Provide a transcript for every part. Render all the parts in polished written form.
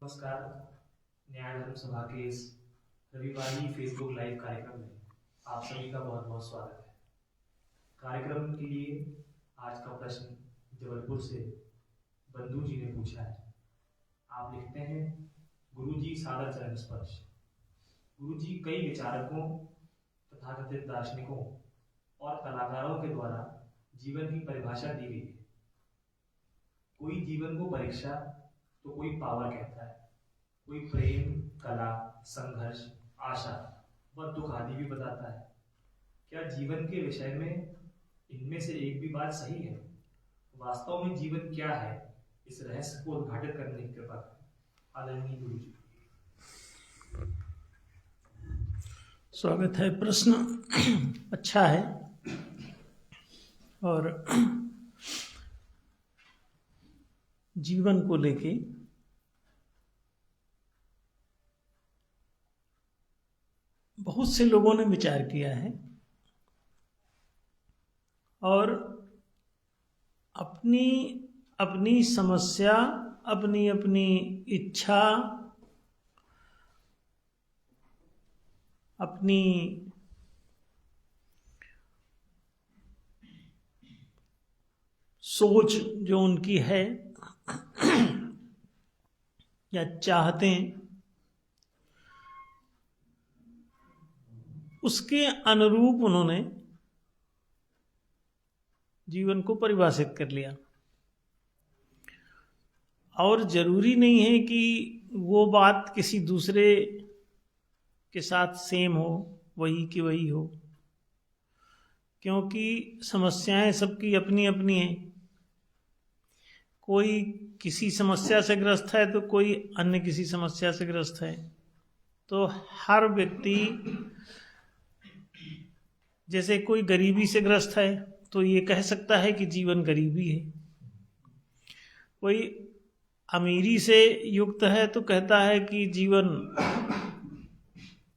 नमस्कार। न्याय धर्म सभा के इस रविवारी फेसबुक लाइव कार्यक्रम में आप सभी का बहुत बहुत स्वागत है। कार्यक्रम के लिए आज का प्रश्न जबलपुर से बंधु जी ने पूछा है। आप लिखते हैं, गुरुजी सादर चरण स्पर्श। गुरुजी, कई विचारकों, तथाकथित दार्शनिकों और कलाकारों के द्वारा जीवन की परिभाषा दी गई है। कोई जीवन को परीक्षा तो कोई पावर कहता है, कोई प्रेम, कला, संघर्ष, आशा व दुख आदि भी बताता है। क्या जीवन के विषय में इनमें से एक भी बात सही है? वास्तव में जीवन क्या है? इस रहस्य को उद्घाटित करने की कृपा करें। आदरणीय गुरु जी। स्वागत है। प्रश्न अच्छा है और जीवन को लेके बहुत से लोगों ने विचार किया है और अपनी अपनी समस्या, अपनी अपनी इच्छा, अपनी सोच जो उनकी है या चाहते हैं, उसके अनुरूप उन्होंने जीवन को परिभाषित कर लिया। और जरूरी नहीं है कि वो बात किसी दूसरे के साथ सेम हो, वही की वही हो, क्योंकि समस्याएं सबकी अपनी अपनी हैं। कोई किसी समस्या से ग्रस्त है तो कोई अन्य किसी समस्या से ग्रस्त है। तो हर व्यक्ति, जैसे कोई गरीबी से ग्रस्त है तो ये कह सकता है कि जीवन गरीबी है। कोई अमीरी से युक्त है तो कहता है कि जीवन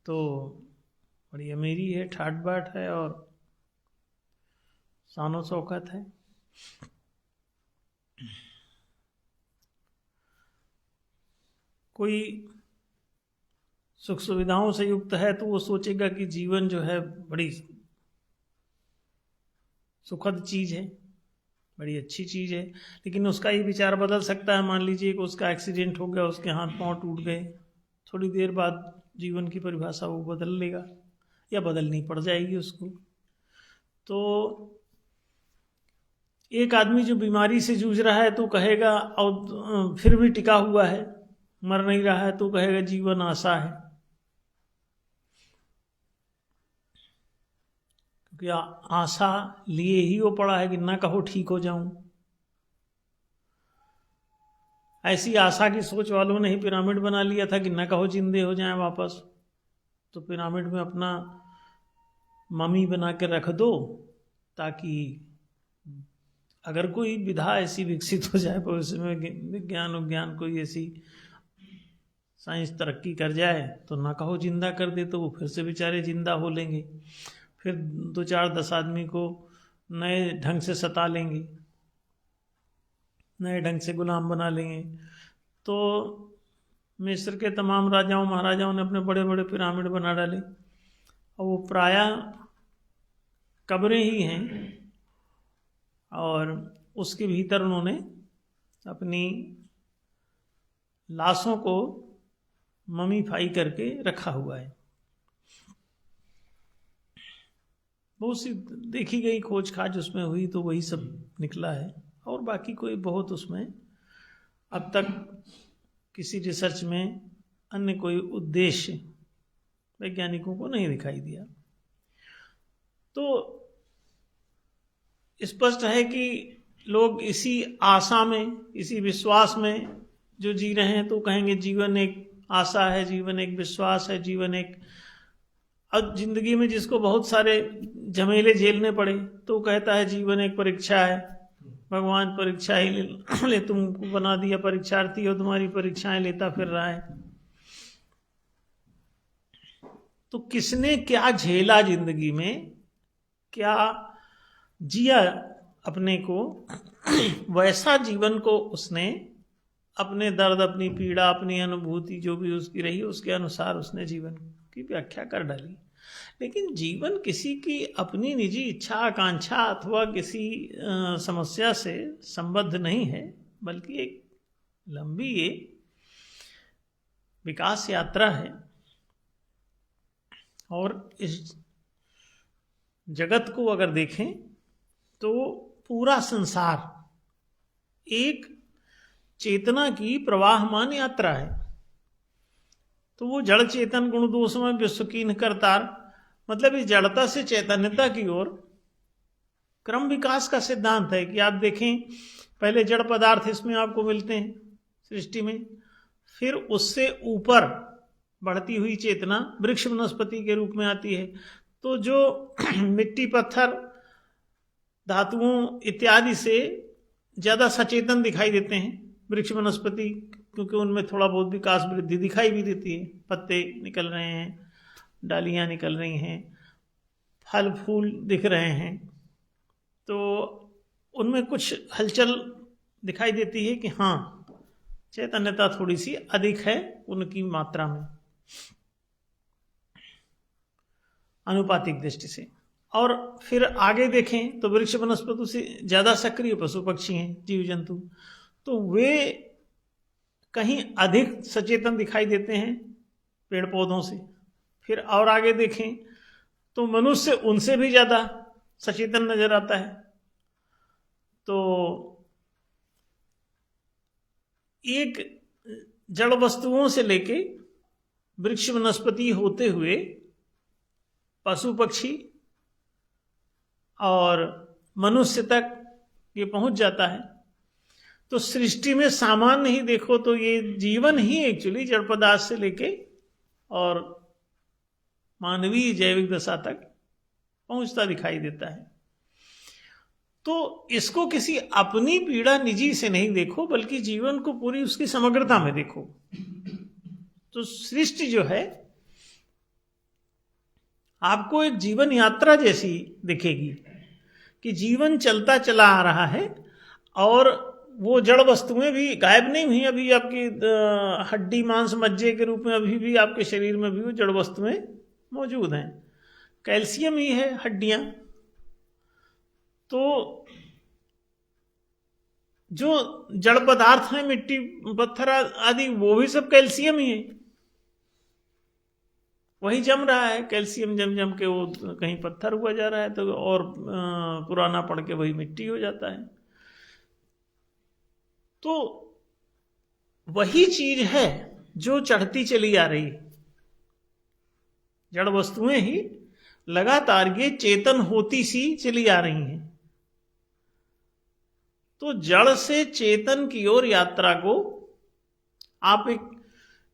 तो बड़ी अमीरी है, ठाट बाट है और शानो शौकत है। कोई सुख सुविधाओं से युक्त है तो वो सोचेगा कि जीवन जो है बड़ी सुखद चीज है, बड़ी अच्छी चीज है। लेकिन उसका ये विचार बदल सकता है। मान लीजिए कि उसका एक्सीडेंट हो गया, उसके हाथ पांव टूट गए, थोड़ी देर बाद जीवन की परिभाषा वो बदल लेगा या बदलनी पड़ जाएगी उसको। तो एक आदमी जो बीमारी से जूझ रहा है तो कहेगा, और फिर भी टिका हुआ है, मर नहीं रहा है, तो कहेगा जीवन आशा है। क्योंकि आशा लिए ही वो पड़ा है कि ना कहो ठीक हो जाऊं। ऐसी आशा की सोच वालों ने ही पिरामिड बना लिया था कि ना कहो जिंदे हो जाएं वापस। तो पिरामिड में अपना मम्मी बना के रख दो, ताकि अगर कोई विधा ऐसी विकसित हो जाए, भविष्य में विज्ञान कोई ऐसी साइंस तरक्की कर जाए तो ना कहो जिंदा कर दे, तो वो फिर से बेचारे जिंदा हो लेंगे। फिर 2-4-10 आदमी को नए ढंग से सता लेंगे, नए ढंग से गुलाम बना लेंगे। तो मिस्र के तमाम राजाओं महाराजाओं ने अपने बड़े बड़े पिरामिड बना डाले और वो प्रायः कब्रें ही हैं और उसके भीतर उन्होंने अपनी लाशों को ममीफाई करके रखा हुआ है। बहुत सी देखी गई खोज खाज उसमें हुई तो वही सब निकला है, और बाकी कोई बहुत उसमें अब तक किसी रिसर्च में अन्य कोई उद्देश्य वैज्ञानिकों को नहीं दिखाई दिया। तो स्पष्ट है कि लोग इसी आशा में, इसी विश्वास में जो जी रहे हैं, तो कहेंगे जीवन एक आशा है, जीवन एक विश्वास है, जीवन एक। अब जिंदगी में जिसको बहुत सारे झमेले झेलने पड़े तो कहता है जीवन एक परीक्षा है, भगवान परीक्षा ही ले तुमको बना दिया परीक्षार्थी, और तुम्हारी परीक्षाएं लेता फिर रहा है। तो किसने क्या झेला जिंदगी में, क्या जिया अपने को, वैसा जीवन को उसने अपने दर्द, अपनी पीड़ा, अपनी अनुभूति जो भी उसकी रही उसके अनुसार उसने जीवन की व्याख्या कर डाली। लेकिन जीवन किसी की अपनी निजी इच्छा आकांक्षा अथवा किसी समस्या से संबद्ध नहीं है, बल्कि एक लंबी ये विकास यात्रा है। और इस जगत को अगर देखें तो पूरा संसार एक चेतना की प्रवाहमान यात्रा है। तो वो जड़ चेतन गुण दोषमय विश्व कीन करतार, मतलब इस जड़ता से चैतन्यता की ओर क्रम विकास का सिद्धांत है कि आप देखें पहले जड़ पदार्थ इसमें आपको मिलते हैं सृष्टि में, फिर उससे ऊपर बढ़ती हुई चेतना वृक्ष वनस्पति के रूप में आती है। तो जो मिट्टी, पत्थर, धातुओं इत्यादि से ज़्यादा सचेतन दिखाई देते हैं वृक्ष वनस्पति, क्योंकि उनमें थोड़ा बहुत विकास वृद्धि दिखाई भी देती है। पत्ते निकल रहे हैं, डालियाँ निकल रही हैं, फल फूल दिख रहे हैं, तो उनमें कुछ हलचल दिखाई देती है कि हाँ चैतन्यता थोड़ी सी अधिक है उनकी मात्रा में अनुपातिक दृष्टि से। और फिर आगे देखें तो वृक्ष वनस्पति से ज़्यादा सक्रिय पशु पक्षी हैं, जीव जंतु, तो वे कहीं अधिक सचेतन दिखाई देते हैं पेड़ पौधों से। फिर और आगे देखें तो मनुष्य उनसे भी ज़्यादा सचेतन नजर आता है। तो एक जड़ वस्तुओं से लेके वृक्ष वनस्पति होते हुए पशु पक्षी और मनुष्य तक ये पहुंच जाता है। तो सृष्टि में सामान्य ही देखो तो ये जीवन ही एक्चुअली जड़ पदार्थ से लेके और मानवीय जैविक दशा तक पहुंचता दिखाई देता है। तो इसको किसी अपनी पीड़ा निजी से नहीं देखो, बल्कि जीवन को पूरी उसकी समग्रता में देखो। तो सृष्टि जो है आपको एक जीवन यात्रा जैसी दिखेगी कि जीवन चलता चला आ रहा है और वो जड़ वस्तुएं भी गायब नहीं हुई। अभी आपकी हड्डी मांस मज्जे के रूप में अभी भी आपके शरीर में भी वो जड़ वस्तुएं मौजूद हैं। कैल्शियम ही है हड्डियां। तो जो जड़ पदार्थ हैं मिट्टी पत्थर आदि, वो भी सब कैल्शियम ही है। वही जम रहा है, कैल्शियम जम जम के वो कहीं पत्थर हुआ जा रहा है तो और पुराना पड़ के वही मिट्टी हो जाता है। तो वही चीज है जो चढ़ती चली आ रही है। जड़ वस्तुएं ही लगातार ये चेतन होती सी चली आ रही हैं। तो जड़ से चेतन की ओर यात्रा को आप एक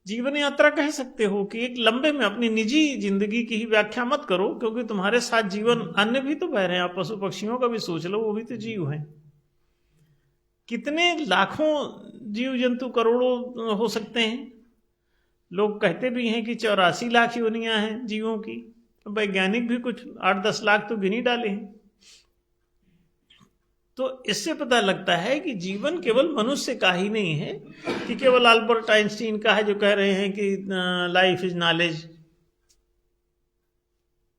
जीवन यात्रा कह सकते हो कि एक लंबे में अपनी निजी जिंदगी की ही व्याख्या मत करो, क्योंकि तुम्हारे साथ जीवन अन्य भी तो बह रहे हैं। आप पशु पक्षियों का भी सोच लो, वो भी तो जीव हैं। कितने लाखों जीव जंतु, करोड़ों हो सकते हैं। लोग कहते भी हैं कि 84 लाख योनियां हैं जीवों की। तो वैज्ञानिक भी कुछ 8-10 लाख तो गिनी डाले हैं। तो इससे पता लगता है कि जीवन केवल मनुष्य का ही नहीं है कि केवल अल्बर्ट आइंस्टीन का है जो कह रहे हैं कि लाइफ इज नॉलेज।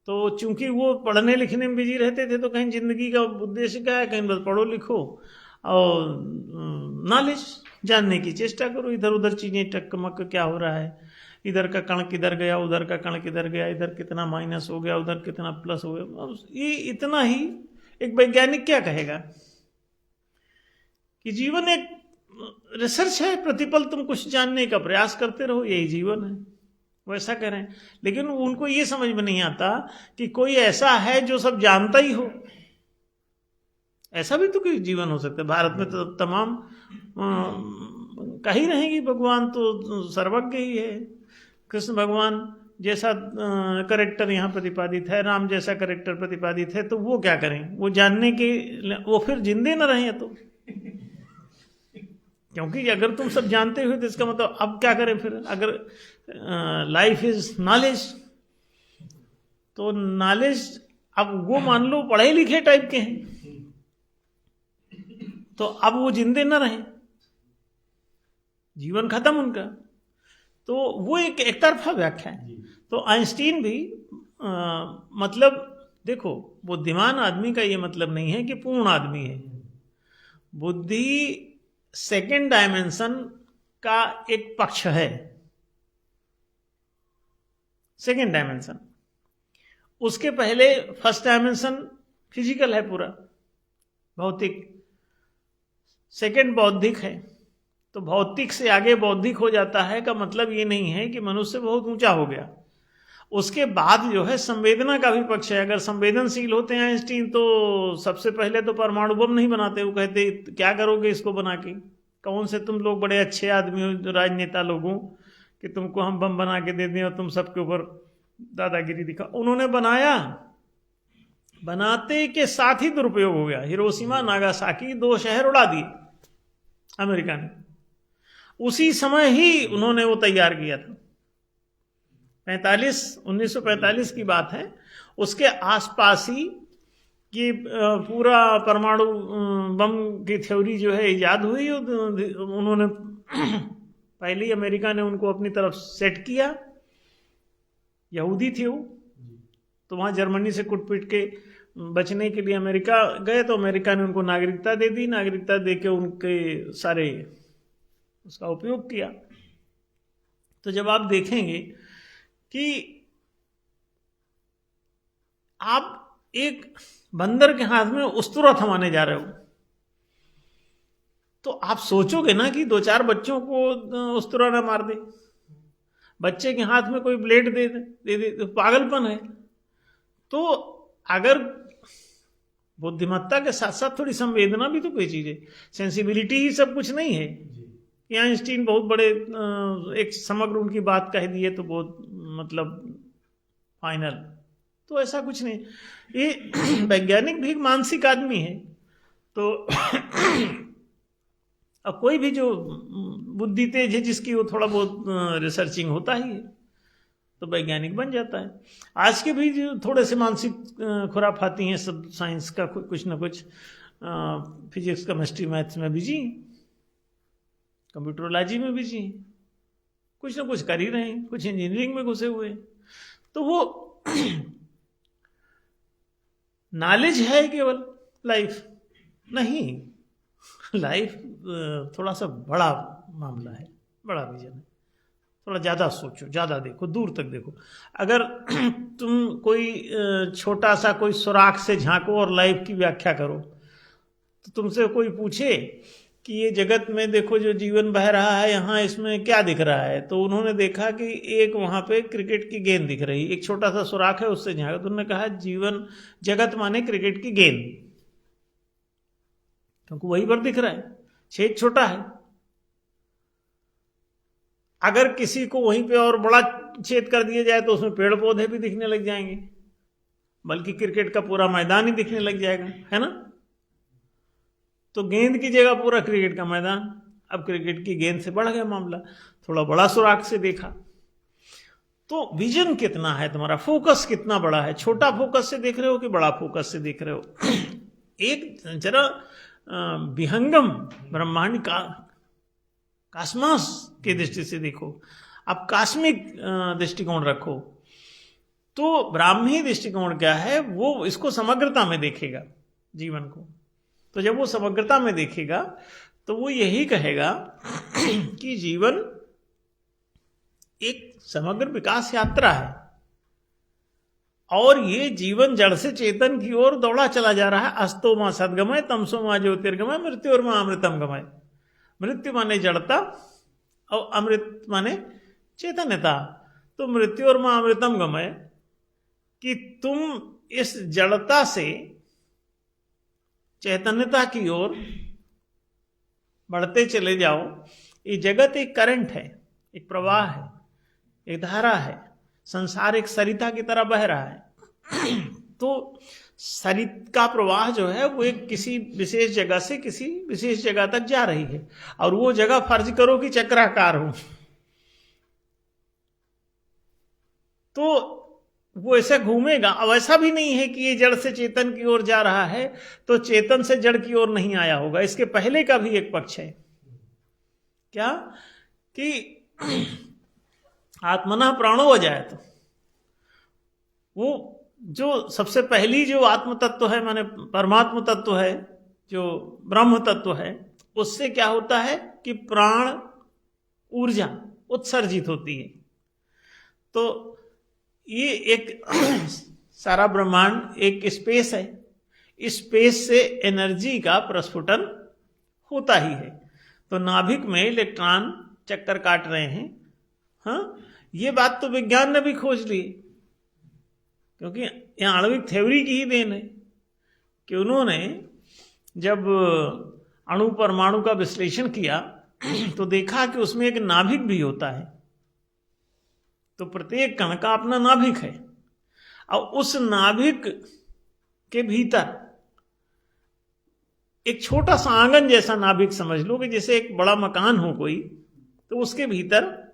तो चूंकि वो पढ़ने लिखने में बिजी रहते थे तो कहीं जिंदगी का उद्देश्य क्या है, कहीं बस पढ़ो लिखो और नॉलेज जानने की चेष्टा करो। इधर उधर चीजें टकमक क्या हो रहा है, इधर का कण किधर गया, उधर का कण किधर गया, इधर कितना माइनस हो गया, उधर कितना प्लस हो गया। ये इतना ही एक वैज्ञानिक क्या कहेगा कि जीवन एक रिसर्च है, प्रतिपल तुम कुछ जानने का प्रयास करते रहो, यही जीवन है। वैसा करें, लेकिन उनको ये समझ में नहीं आता कि कोई ऐसा है जो सब जानता ही हो। ऐसा भी तो कोई जीवन हो सकता है। भारत में तो तमाम कहीं रहेंगी भगवान तो सर्वज्ञ ही है। कृष्ण भगवान जैसा करेक्टर यहाँ प्रतिपादित है, राम जैसा करेक्टर प्रतिपादित है, तो वो क्या करें? वो जानने के वो फिर जिंदे न रहे तो, क्योंकि अगर तुम सब जानते हुए तो इसका मतलब अब क्या करें फिर? अगर लाइफ इज नॉलेज, तो नॉलेज अब वो मान लो पढ़े लिखे टाइप के हैं, तो अब वो जिंदे न रहे। जीवन खत्म उनका। तो वो एक तरफा व्याख्या है। जी। तो आइंस्टीन भी मतलब देखो, बुद्धिमान आदमी का ये मतलब नहीं है कि पूर्ण आदमी है। बुद्धि सेकेंड डायमेंशन का एक पक्ष है, सेकेंड डायमेंशन। उसके पहले फर्स्ट डायमेंशन फिजिकल है, पूरा भौतिक। सेकेंड बौद्धिक है। तो भौतिक से आगे बौद्धिक हो जाता है का मतलब ये नहीं है कि मनुष्य बहुत ऊंचा हो गया। उसके बाद जो है संवेदना का भी पक्ष है। अगर संवेदनशील होते हैं आइंस्टीन तो सबसे पहले तो परमाणु बम नहीं बनाते। वो कहते क्या करोगे इसको बना के, कौन से तुम लोग बड़े अच्छे आदमी हो राजनेता लोगों कि तुमको हम बम बना के दे दें और तुम सबके ऊपर दादागिरी दिखा। उन्होंने बनाया, बनाते के साथ ही दुरुपयोग हो गया। हिरोशिमा नागासाकी 2 शहर उड़ा दिए अमेरिका ने। उसी समय ही उन्होंने वो तैयार किया था। 1945 की बात है। उसके आसपास ही कि पूरा परमाणु बम की थ्योरी जो है ईजाद हुई। उन्होंने पहले ही अमेरिका ने उनको अपनी तरफ सेट किया। यहूदी थे वो, तो वहाँ जर्मनी से कुटपीट के बचने के लिए अमेरिका गए। तो अमेरिका ने उनको नागरिकता दे दी। नागरिकता दे के उनके सारे उसका उपयोग किया। तो जब आप देखेंगे कि आप एक बंदर के हाथ में उस्तरा थमाने जा रहे हो, तो आप सोचोगे ना कि 2-4 बच्चों को उस्तरा ना मार दे। बच्चे के हाथ में कोई ब्लेड दे दे तो पागलपन है। तो अगर बुद्धिमत्ता के साथ साथ थोड़ी संवेदना भी तो कोई चीज है। सेंसिबिलिटी ही सब कुछ नहीं है। कि आइंस्टीन बहुत बड़े एक समग्र उनकी बात कह दी है तो बहुत मतलब फाइनल, तो ऐसा कुछ नहीं। ये वैज्ञानिक भी एक मानसिक आदमी है। तो अब कोई भी जो बुद्धि तेज है जिसकी वो थोड़ा बहुत रिसर्चिंग होता ही है तो वैज्ञानिक बन जाता है। आज के भी जो थोड़े से मानसिक खुराफाती हैं सब साइंस का कुछ ना कुछ, फिजिक्स केमिस्ट्री मैथ्स में बिजी, कंप्यूटरोलॉजी में बिजी, कुछ ना कुछ कर ही रहे हैं, कुछ इंजीनियरिंग में घुसे हुए हैं। तो वो नॉलेज है केवल लाइफ नहीं, लाइफ थोड़ा सा बड़ा मामला है, बड़ा विजन है। थोड़ा ज़्यादा सोचो, ज़्यादा देखो, दूर तक देखो। अगर तुम कोई छोटा सा कोई सुराख से झांको और लाइफ की व्याख्या करो, तो तुमसे कोई पूछे कि ये जगत में देखो जो जीवन बह रहा है यहाँ इसमें क्या दिख रहा है, तो उन्होंने देखा कि एक वहाँ पे क्रिकेट की गेंद दिख रही, एक छोटा सा सुराख है उससे झांका। तो उन्होंने कहा जीवन जगत माने क्रिकेट की गेंद, क्योंकि वही पर दिख रहा है, छेद छोटा है। अगर किसी को वहीं पे और बड़ा छेद कर दिया जाए तो उसमें पेड़ पौधे भी दिखने लग जाएंगे, बल्कि क्रिकेट का पूरा मैदान ही दिखने लग जाएगा, है ना। तो गेंद की जगह पूरा क्रिकेट का मैदान। अब क्रिकेट की गेंद से बढ़ गया मामला, थोड़ा बड़ा सुराख से देखा। तो विजन कितना है तुम्हारा, फोकस कितना बड़ा है, छोटा फोकस से देख रहे हो कि बड़ा फोकस से देख रहे हो। एक जरा विहंगम ब्रह्मांड का कास्मस की दृष्टि से देखो, आप कास्मिक दृष्टिकोण रखो। तो ब्राह्मी दृष्टिकोण क्या है, वो इसको समग्रता में देखेगा जीवन को। तो जब वो समग्रता में देखेगा तो वो यही कहेगा कि जीवन एक समग्र विकास यात्रा है और ये जीवन जड़ से चेतन की ओर दौड़ा चला जा रहा है। अस्तो मां सदगमय, तमसो मां ज्योतिर्गमय, मृत्यु और मां अमृतम गमय। मृत्यु माने जड़ता और अमृत माने चैतन्यता। तो मृत्यु और मां अमृतम गमय कि तुम इस जड़ता से चैतन्यता की ओर बढ़ते चले जाओ। ये जगत एक करंट है, एक प्रवाह है, एक धारा है। संसार एक सरिता की तरह बह रहा है। तो सरित का प्रवाह जो है वो एक किसी विशेष जगह से किसी विशेष जगह तक जा रही है, और वो जगह फर्ज करो कि चक्राकार हो, तो वो ऐसे घूमेगा। अब ऐसा भी नहीं है कि ये जड़ से चेतन की ओर जा रहा है तो चेतन से जड़ की ओर नहीं आया होगा। इसके पहले का भी एक पक्ष है, क्या कि आत्मना प्राणो अजायत, वो जो सबसे पहली जो आत्म तत्व है, माने परमात्म तत्व है, जो ब्रह्म तत्व है, उससे क्या होता है कि प्राण ऊर्जा उत्सर्जित होती है। तो ये एक सारा ब्रह्मांड एक स्पेस है, इस स्पेस से एनर्जी का प्रस्फुटन होता ही है। तो नाभिक में इलेक्ट्रॉन चक्कर काट रहे हैं, हाँ, ये बात तो विज्ञान ने भी खोज ली, क्योंकि यहाँ आणविक थ्योरी की ही देन है कि उन्होंने जब अणु परमाणु का विश्लेषण किया तो देखा कि उसमें एक नाभिक भी होता है। तो प्रत्येक कण का अपना नाभिक है, और उस नाभिक के भीतर एक छोटा सा आंगन जैसा नाभिक समझ लो, कि जैसे एक बड़ा मकान हो कोई, तो उसके भीतर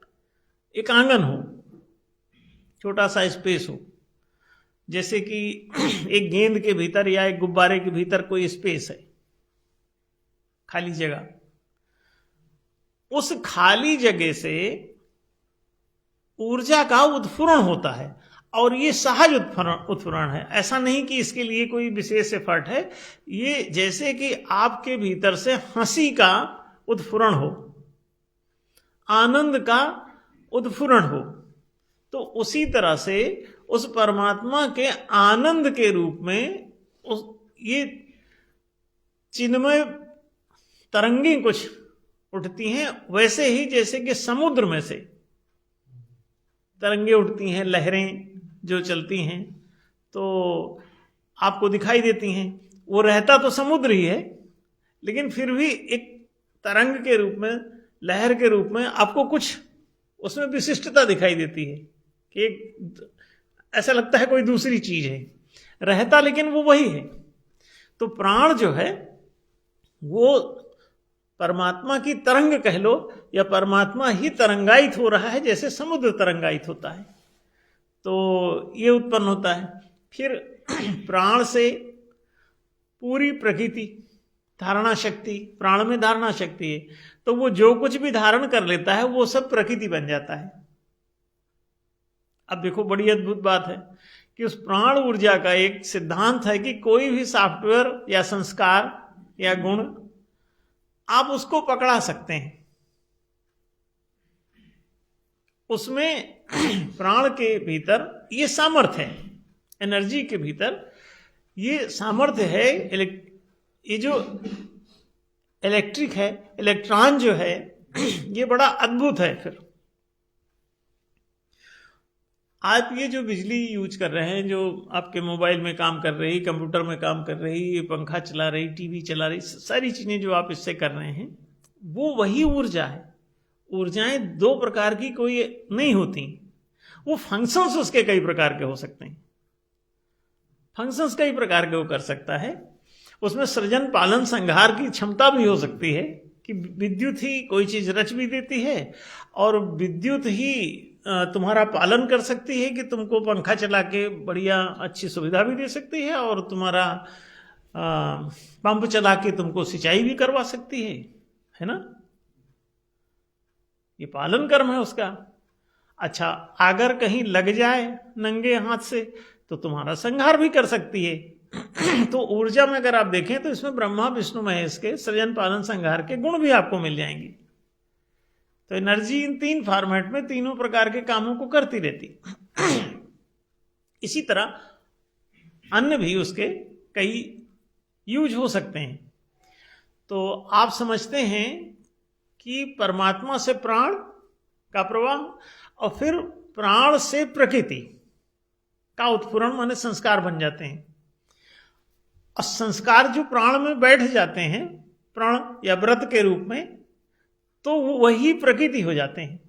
एक आंगन हो, छोटा सा स्पेस हो, जैसे कि एक गेंद के भीतर या एक गुब्बारे के भीतर कोई स्पेस है, खाली जगह। उस खाली जगह से ऊर्जा का उत्फुरण होता है, और ये सहज उत्फुरण है, ऐसा नहीं कि इसके लिए कोई विशेष एफर्ट है। ये जैसे कि आपके भीतर से हंसी का उत्फुरण हो, आनंद का उत्फुरण हो, तो उसी तरह से उस परमात्मा के आनंद के रूप में ये चिन्मय तरंगें कुछ उठती हैं, वैसे ही जैसे कि समुद्र में से तरंगे उठती हैं, लहरें जो चलती हैं तो आपको दिखाई देती हैं। वो रहता तो समुद्र ही है, लेकिन फिर भी एक तरंग के रूप में, लहर के रूप में आपको कुछ उसमें विशिष्टता दिखाई देती है, कि ऐसा लगता है कोई दूसरी चीज है, रहता लेकिन वो वही है। तो प्राण जो है वो परमात्मा की तरंग कह लो, या परमात्मा ही तरंगायित हो रहा है, जैसे समुद्र तरंगायित होता है। तो ये उत्पन्न होता है। फिर प्राण से पूरी प्रकृति, धारणा शक्ति, प्राण में धारणा शक्ति है, तो वो जो कुछ भी धारण कर लेता है वो सब प्रकृति बन जाता है। अब देखो बड़ी अद्भुत बात है कि उस प्राण ऊर्जा का एक सिद्धांत है कि कोई भी सॉफ्टवेयर या संस्कार या गुण आप उसको पकड़ा सकते हैं। उसमें प्राण के भीतर ये सामर्थ्य है, एनर्जी के भीतर ये सामर्थ्य है। ये जो इलेक्ट्रिक है, इलेक्ट्रॉन जो है, ये बड़ा अद्भुत है। फिर आप ये जो बिजली यूज कर रहे हैं, जो आपके मोबाइल में काम कर रही, कंप्यूटर में काम कर रही, ये पंखा चला रही, टीवी चला रही, सारी चीजें जो आप इससे कर रहे हैं, वो वही ऊर्जा है। ऊर्जाएं दो प्रकार की कोई नहीं होती, वो फंक्शंस उसके कई प्रकार के हो सकते हैं। फंक्शंस कई प्रकार के वो कर सकता है। उसमें सृजन पालन संहार की क्षमता भी हो सकती है कि विद्युत ही कोई चीज रच भी देती है, और विद्युत ही तुम्हारा पालन कर सकती है कि तुमको पंखा चला के बढ़िया अच्छी सुविधा भी दे सकती है, और तुम्हारा पंप चला के तुमको सिंचाई भी करवा सकती है ना। ये पालन कर्म है उसका। अच्छा, अगर कहीं लग जाए नंगे हाथ से तो तुम्हारा संहार भी कर सकती है। तो ऊर्जा में अगर आप देखें तो इसमें ब्रह्मा विष्णु महेश के सृजन पालन संहार के गुण भी आपको मिल जाएंगे। तो एनर्जी इन तीन फॉर्मेट में तीनों प्रकार के कामों को करती रहती। इसी तरह अन्य भी उसके कई यूज हो सकते हैं। तो आप समझते हैं कि परमात्मा से प्राण का प्रवाह, और फिर प्राण से प्रकृति का उत्फुरण, माने संस्कार बन जाते हैं। और संस्कार जो प्राण में बैठ जाते हैं प्राण या व्रत के रूप में, तो वही प्रकृति हो जाते हैं।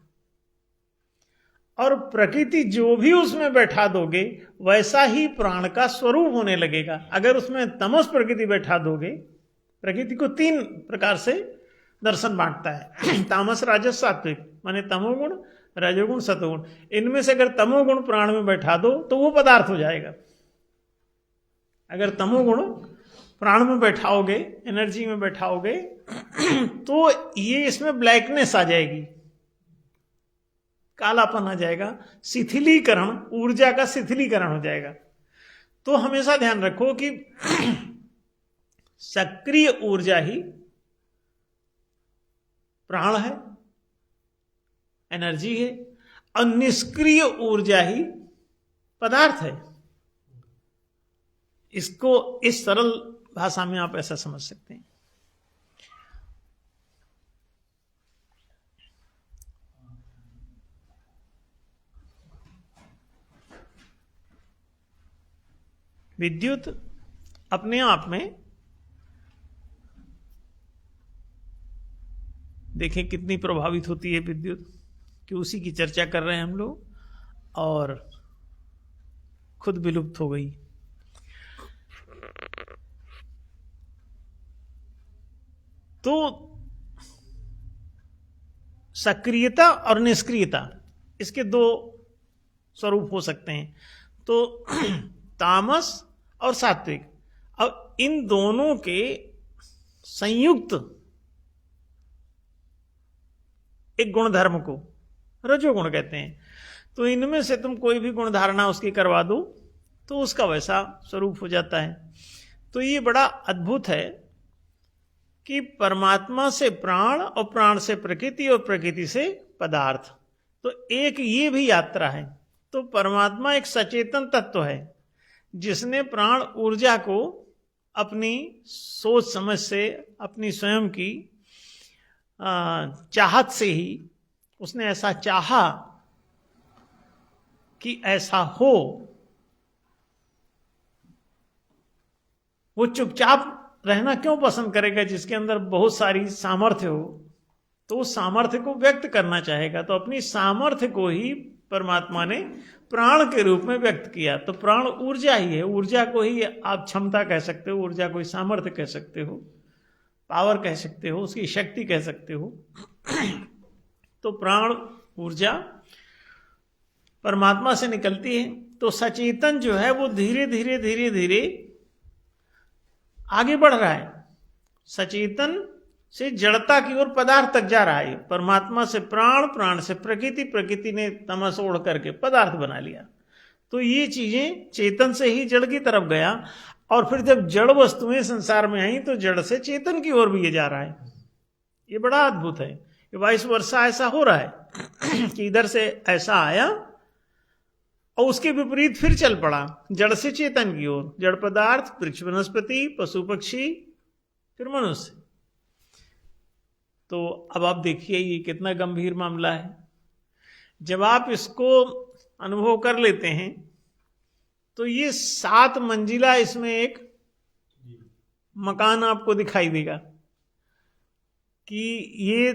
और प्रकृति जो भी उसमें बैठा दोगे वैसा ही प्राण का स्वरूप होने लगेगा। अगर उसमें तमस प्रकृति बैठा दोगे, प्रकृति को तीन प्रकार से दर्शन बांटता है, तामस राजस सात्विक, माने तमोगुण, रजोगुण, सतोगुण। इनमें से अगर तमोगुण प्राण में बैठा दो तो वो पदार्थ हो जाएगा। अगर तमोगुण प्राण में बैठाओगे, एनर्जी में बैठाओगे, तो ये इसमें ब्लैकनेस आ जाएगी, कालापन आ जाएगा, शिथिलीकरण, ऊर्जा का शिथिलीकरण हो जाएगा। तो हमेशा ध्यान रखो कि सक्रिय ऊर्जा ही प्राण है, एनर्जी है, और निष्क्रिय ऊर्जा ही पदार्थ है। इसको इस सरल भाषा में आप ऐसा समझ सकते हैं। विद्युत अपने आप में देखें कितनी प्रभावित होती है विद्युत, कि उसी की चर्चा कर रहे हैं हम लोग, और खुद विलुप्त हो गई। तो सक्रियता और निष्क्रियता, इसके दो स्वरूप हो सकते हैं। तो तामस और सात्विक, अब इन दोनों के संयुक्त एक गुण धर्म को रजोगुण कहते हैं। तो इनमें से तुम कोई भी गुण धारणा उसकी करवा दो तो उसका वैसा स्वरूप हो जाता है। तो ये बड़ा अद्भुत है कि परमात्मा से प्राण और प्राण से प्रकृति और प्रकृति से पदार्थ, तो एक ये भी यात्रा है। तो परमात्मा एक सचेतन तत्व है जिसने प्राण ऊर्जा को अपनी सोच समझ से, अपनी स्वयं की चाहत से ही उसने ऐसा चाहा कि ऐसा हो। वो चुपचाप रहना क्यों पसंद करेगा जिसके अंदर बहुत सारी सामर्थ्य हो? तो उस सामर्थ्य को व्यक्त करना चाहेगा। तो अपनी सामर्थ्य को ही परमात्मा ने प्राण के रूप में व्यक्त किया। तो प्राण ऊर्जा ही है, ऊर्जा को ही आप क्षमता कह सकते हो, ऊर्जा को सामर्थ्य कह सकते हो, पावर कह सकते हो, उसकी शक्ति कह सकते हो। तो प्राण ऊर्जा परमात्मा से निकलती है। तो सचेतन जो है वो धीरे धीरे धीरे धीरे आगे बढ़ रहा है, सचेतन से जड़ता की ओर पदार्थ तक जा रहा है। परमात्मा से प्राण, प्राण से प्रकृति, प्रकृति ने तमस ओढ़ करके पदार्थ बना लिया। तो ये चीजें चेतन से ही जड़ की तरफ गया, और फिर जब जड़ वस्तुएं संसार में आई तो जड़ से चेतन की ओर भी ये जा रहा है। ये बड़ा अद्भुत है। ये 22 वर्षा ऐसा हो रहा है कि इधर से ऐसा आया और उसके विपरीत फिर चल पड़ा, जड़ से चेतन की ओर। जड़ पदार्थ, वृक्ष वनस्पति, पशु पक्षी, फिर मनुष्य। तो अब आप देखिए ये कितना गंभीर मामला है। जब आप इसको अनुभव कर लेते हैं तो ये 7 मंजिला इसमें एक मकान आपको दिखाई देगा कि ये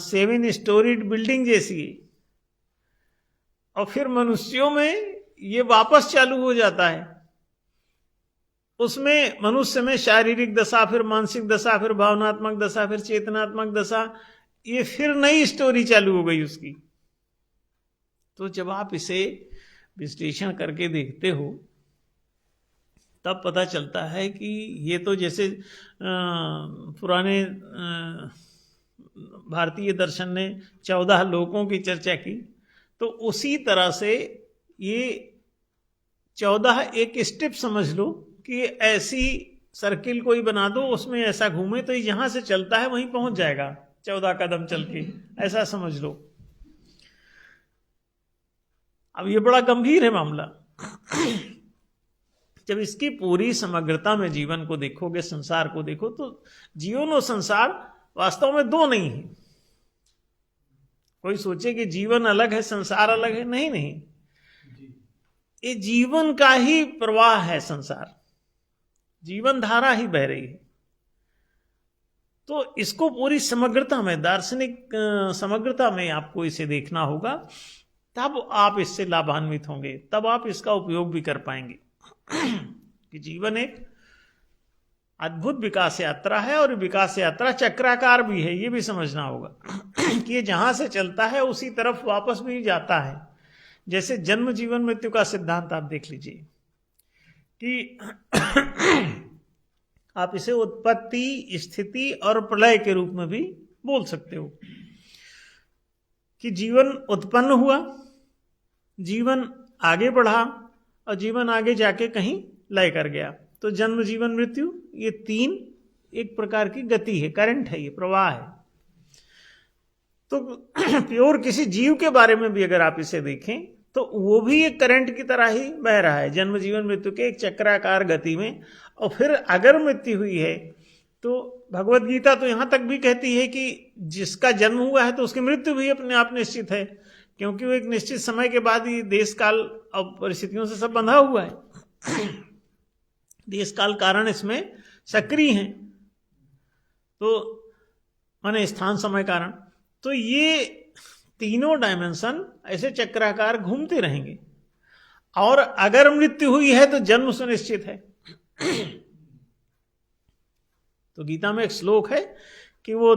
7 स्टोरीड बिल्डिंग जैसी है। और फिर मनुष्यों में ये वापस चालू हो जाता है। उसमें मनुष्य में शारीरिक दशा, फिर मानसिक दशा, फिर भावनात्मक दशा, फिर चेतनात्मक दशा, ये फिर नई स्टोरी चालू हो गई उसकी। तो जब आप इसे विश्लेषण करके देखते हो तब पता चलता है कि ये तो जैसे पुराने भारतीय दर्शन ने 14 लोकों की चर्चा की, तो उसी तरह से ये 14 एक स्टेप समझ लो कि ऐसी सर्किल कोई बना दो, उसमें ऐसा घूमे तो यहां से चलता है वहीं पहुंच जाएगा 14 कदम चल के, ऐसा समझ लो। अब ये बड़ा गंभीर है मामला। जब इसकी पूरी समग्रता में जीवन को देखोगे, संसार को देखो, तो जीवन और संसार वास्तव में दो नहीं है। कोई सोचे कि जीवन अलग है संसार अलग है, नहीं नहीं, ये जीवन का ही प्रवाह है संसार, जीवन धारा ही बह रही है। तो इसको पूरी समग्रता में, दार्शनिक समग्रता में आपको इसे देखना होगा, तब आप इससे लाभान्वित होंगे, तब आप इसका उपयोग भी कर पाएंगे। कि जीवन एक अद्भुत विकास यात्रा है, और विकास यात्रा चक्राकार भी है, ये भी समझना होगा कि ये जहां से चलता है उसी तरफ वापस भी जाता है। जैसे जन्म जीवन मृत्यु का सिद्धांत आप देख लीजिए कि आप इसे उत्पत्ति, स्थिति और प्रलय के रूप में भी बोल सकते हो कि जीवन उत्पन्न हुआ, जीवन आगे बढ़ा और जीवन आगे जाके कहीं लय कर गया। तो जन्म, जीवन, मृत्यु, ये तीन एक प्रकार की गति है, करंट है, ये प्रवाह है। तो प्योर किसी जीव के बारे में भी अगर आप इसे देखें तो वो भी एक करंट की तरह ही बह रहा है, जन्म, जीवन, मृत्यु के एक चक्राकार गति में। और फिर अगर मृत्यु हुई है तो भगवत गीता तो यहां तक भी कहती है कि जिसका जन्म हुआ है तो उसकी मृत्यु भी अपने आप निश्चित है, क्योंकि वो एक निश्चित समय के बाद ही देश काल और परिस्थितियों से सब बंधा हुआ है। देश काल कारण इसमें सक्रिय हैं, तो माने स्थान समय कारण। तो ये तीनों डायमेंशन ऐसे चक्राकार घूमते रहेंगे। और अगर मृत्यु हुई है तो जन्म सुनिश्चित है। तो गीता में एक श्लोक है कि वो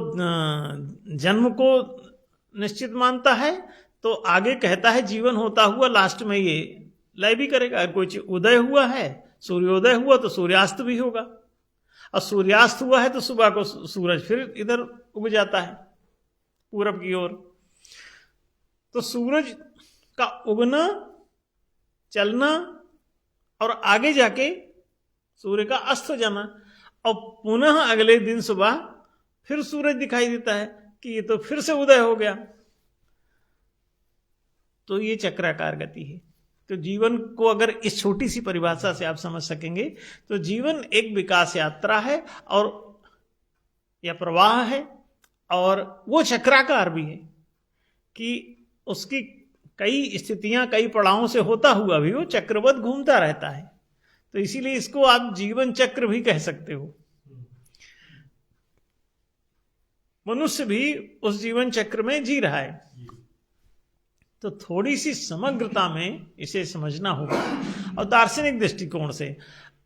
जन्म को निश्चित मानता है, तो आगे कहता है जीवन होता हुआ लास्ट में ये लय भी करेगा। अगर कोई उदय हुआ है, सूर्योदय हुआ तो सूर्यास्त भी होगा, और सूर्यास्त हुआ है तो सुबह को सूरज फिर इधर उग जाता है पूरब की ओर। तो सूरज का उगना, चलना और आगे जाके सूर्य का अस्त हो जाना, और पुनः अगले दिन सुबह फिर सूरज दिखाई देता है कि ये तो फिर से उदय हो गया। तो ये चक्राकार गति है। तो जीवन को अगर इस छोटी सी परिभाषा से आप समझ सकेंगे तो जीवन एक विकास यात्रा है और या प्रवाह है, और वो चक्राकार भी है कि उसकी कई स्थितियां, कई पड़ावों से होता हुआ भी वो चक्रवत घूमता रहता है। तो इसीलिए इसको आप जीवन चक्र भी कह सकते हो। मनुष्य भी उस जीवन चक्र में जी रहा है। तो थोड़ी सी समग्रता में इसे समझना होगा। और दार्शनिक दृष्टिकोण से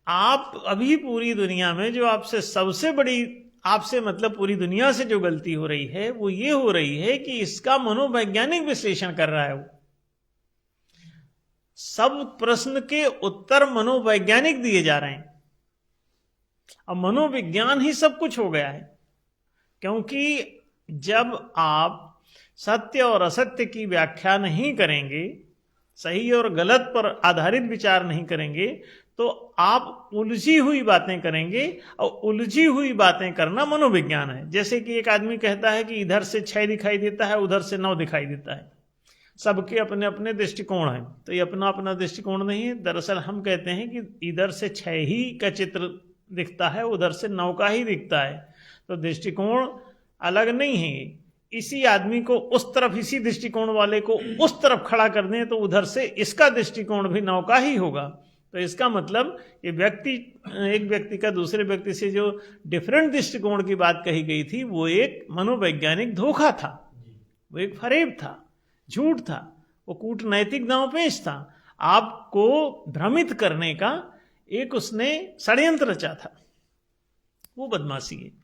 आप अभी पूरी दुनिया में जो आपसे सबसे बड़ी, आपसे मतलब पूरी दुनिया से जो गलती हो रही है वो ये हो रही है कि इसका मनोवैज्ञानिक विश्लेषण कर रहा है वो। सब प्रश्न के उत्तर मनोवैज्ञानिक दिए जा रहे हैं। अब मनोविज्ञान ही सब कुछ हो गया है, क्योंकि जब आप सत्य और असत्य की व्याख्या नहीं करेंगे, सही और गलत पर आधारित विचार नहीं करेंगे, तो आप उलझी हुई बातें करेंगे, और उलझी हुई बातें करना मनोविज्ञान है। जैसे कि एक आदमी कहता है कि इधर से 6 दिखाई देता है, उधर से 9 दिखाई देता है। सबके अपने अपने दृष्टिकोण हैं, तो ये अपना अपना दृष्टिकोण नहीं है। दरअसल हम कहते हैं कि इधर से 6 ही का चित्र दिखता है, उधर से 9 का ही दिखता है। तो दृष्टिकोण अलग नहीं है। इसी आदमी को उस तरफ, इसी दृष्टिकोण वाले को उस तरफ खड़ा कर दें तो उधर से इसका दृष्टिकोण भी 9 का ही होगा। तो इसका मतलब ये व्यक्ति, एक व्यक्ति का दूसरे व्यक्ति से जो डिफरेंट दृष्टिकोण की बात कही गई थी वो एक मनोवैज्ञानिक धोखा था, वो एक फरेब था, झूठ था, वो कूटनैतिक दांवपेच था। आपको भ्रमित करने का एक उसने षड्यंत्र रचा था, वो बदमाशी है।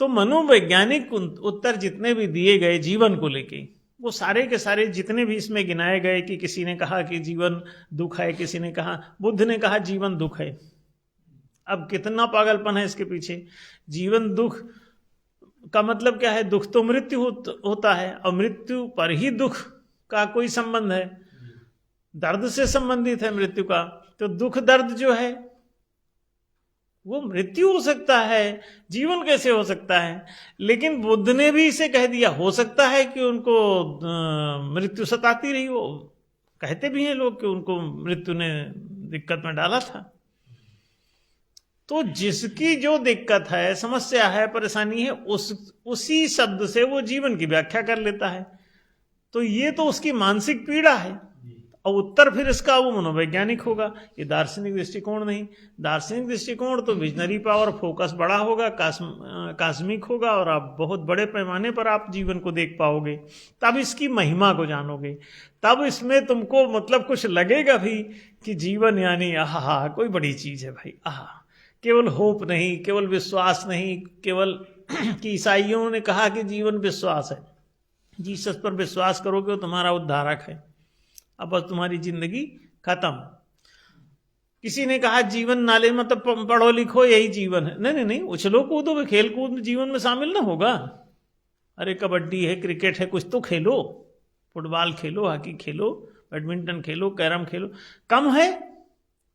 तो मनोवैज्ञानिक उत्तर जितने भी दिए गए जीवन को लेके, वो सारे के सारे जितने भी इसमें गिनाए गए कि किसी ने कहा कि जीवन दुख है, किसी ने कहा, बुद्ध ने कहा जीवन दुख है। अब कितना पागलपन है इसके पीछे। जीवन दुख का मतलब क्या है? दुख तो मृत्यु होता है, और मृत्यु पर ही दुख का कोई संबंध है, दर्द से संबंधित है मृत्यु का। तो दुख दर्द जो है वो मृत्यु हो सकता है, जीवन कैसे हो सकता है? लेकिन बुद्ध ने भी इसे कह दिया, हो सकता है कि उनको मृत्यु सताती रही हो। कहते भी हैं लोग कि उनको मृत्यु ने दिक्कत में डाला था। तो जिसकी जो दिक्कत है, समस्या है, परेशानी है, उसी शब्द से वो जीवन की व्याख्या कर लेता है। तो ये तो उसकी मानसिक पीड़ा है, और उत्तर फिर इसका वो मनोवैज्ञानिक होगा। ये दार्शनिक दृष्टिकोण नहीं। दार्शनिक दृष्टिकोण तो विजनरी पावर, फोकस बड़ा होगा, कास्मिक होगा, और आप बहुत बड़े पैमाने पर आप जीवन को देख पाओगे। तब इसकी महिमा को जानोगे, तब इसमें तुमको मतलब कुछ लगेगा भी कि जीवन यानी आहा कोई बड़ी चीज है भाई। आहा, केवल होप नहीं, केवल विश्वास नहीं, केवल कि ईसाइयों ने कहा कि जीवन विश्वास है, जीसस पर विश्वास करोगे वो तुम्हारा उद्धारक है, अब बस तुम्हारी जिंदगी खत्म। किसी ने कहा जीवन नाले मतलब पढ़ो लिखो यही जीवन है। नहीं नहीं नहीं, उछलो कूदो, खेल कूद जीवन में शामिल ना होगा। अरे कबड्डी है, क्रिकेट है, कुछ तो खेलो, फुटबॉल खेलो, हॉकी खेलो, बैडमिंटन खेलो, कैरम खेलो, कम है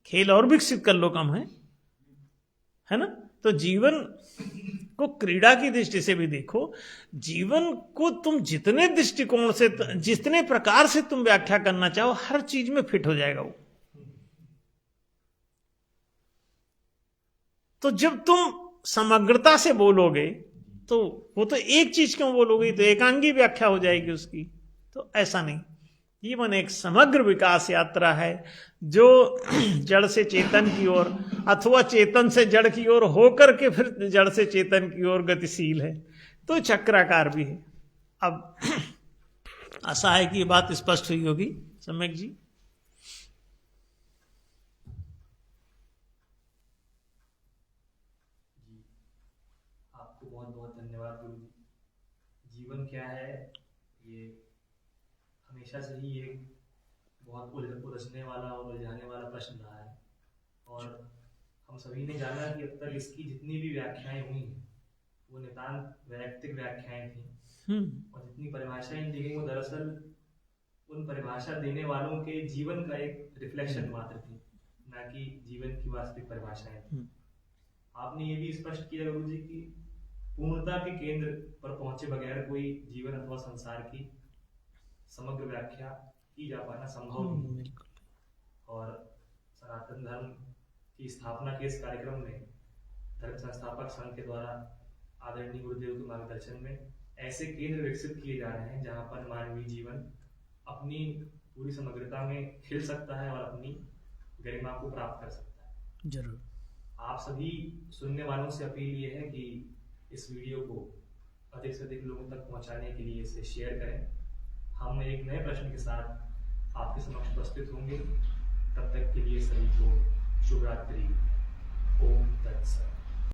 खेल और विकसित कर लो, कम है ना। तो जीवन को क्रीड़ा की दृष्टि से भी देखो, जीवन को तुम जितने दृष्टिकोण से, जितने प्रकार से तुम व्याख्या करना चाहो, हर चीज में फिट हो जाएगा वो। तो जब तुम समग्रता से बोलोगे तो वो तो एक चीज क्यों बोलोगे, तो एकांगी व्याख्या हो जाएगी उसकी। तो ऐसा नहीं, जीवन एक समग्र विकास यात्रा है जो जड़ से चेतन की ओर अथवा चेतन से जड़ की ओर होकर के फिर जड़ से चेतन की ओर गतिशील है, तो चक्राकार भी है। अब आशा है कि ये बात स्पष्ट हुई होगी। सम्यक जी। आपको बहुत बहुत धन्यवाद गुरु जी। जीवन क्या है, ये हमेशा से ही एक बहुत उलझने वाला और उलझाने वाला प्रश्न रहा है, और हम सभी ने जाना कि अब तक इसकी जितनी भी व्याख्याएं हुई हैं वो नितांत वैयक्तिक व्याख्याएं थी, और जितनी परिभाषाएं दी गई वो दरअसल उन परिभाषा देने वालों के जीवन का एक रिफ्लेक्शन मात्र थी, ना कि जीवन की वास्तविक परिभाषाएं थी। आपने ये भी स्पष्ट किया गुरु जी कि पूर्णता के केंद्र पर पहुंचे बगैर कोई जीवन अथवा संसार की समग्र व्याख्या की जा पाना संभव नहीं। और सनातन धर्म की स्थापना के इस कार्यक्रम में धर्म संस्थापक संघ के द्वारा आदरणीय गुरुदेव के मार्गदर्शन में ऐसे केंद्र विकसित किए जा रहे हैं जहां पर मानवीय जीवन अपनी पूरी समग्रता में खिल सकता है और अपनी गरिमा को प्राप्त कर सकता है। जरूर। आप सभी सुनने वालों से अपील ये है कि इस वीडियो को अधिक से अधिक लोगों तक पहुंचाने के लिए इसे शेयर करें। हम एक नए प्रश्न के साथ आपके समक्ष उपस्थित होंगे। तब तक के लिए सभी को शुभ रात्रि। ओम तत्सत।